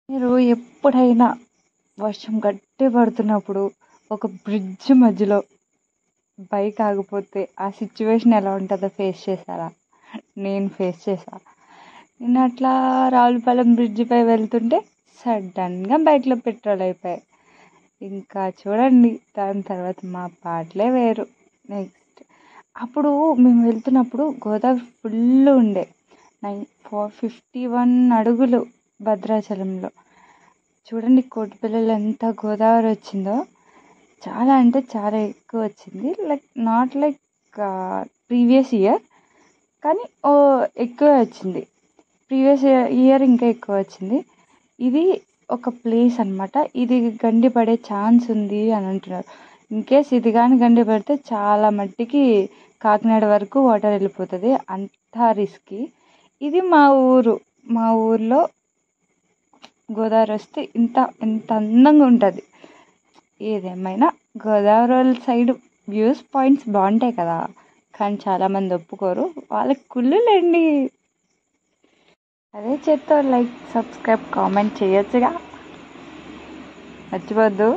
మీరు ఎప్పుడైనా వర్షం గట్టిగా పడుతున్నప్పుడు ఒక బ్రిడ్జ్ మధ్యలో బైక్ ఆగిపోతే ఆ సిచ్యువేషన్ ఎలా ఉంటుందో ఫేస్ చేశారా? నేను ఫేస్ చేశా. నేను అట్లా రావులపాలెం బ్రిడ్జ్ పై వెళ్తుంటే సడన్గా బైక్లో పెట్రోల్ అయిపోయాయి. ఇంకా చూడండి, దాని తర్వాత మా పాటలే వేరు. నెక్స్ట్ అప్పుడు మేము వెళ్తున్నప్పుడు గోదావరి ఫుల్ ఉండే 51 అడుగులు భద్రాచలంలో. చూడండి కోటిపల్లిలో ఎంత గోదావరి వచ్చిందో, చాలా అంటే చాలా ఎక్కువ వచ్చింది. నాట్ లైక్ ప్రీవియస్ ఇయర్, కానీ ఎక్కువ వచ్చింది. ప్రీవియస్ ఇయర్ ఇంకా ఎక్కువ వచ్చింది. ఇది ఒక ప్లేస్ అనమాట. ఇది గండి పడే ఛాన్స్ ఉంది అని అంటున్నారు. ఇన్కేస్ ఇది కానీ గండి పడితే చాలా మట్టికి కాకినాడ వరకు వాటర్ వెళ్ళిపోతుంది. అంత రిస్కీ. ఇది మా ఊర్లో గోదావరి వస్తే ఎంత అందంగా ఉంటుంది. ఏదేమైనా గోదావరి సైడ్ వ్యూస్ పాయింట్స్ బాగుంటాయి కదా, కానీ చాలామంది ఒప్పుకోరు. వాళ్ళకి కుళ్ళులేండి. అదే చేత్తో లైక్, సబ్స్క్రైబ్, కామెంట్ చేయొచ్చుగా, మర్చిపోద్దు.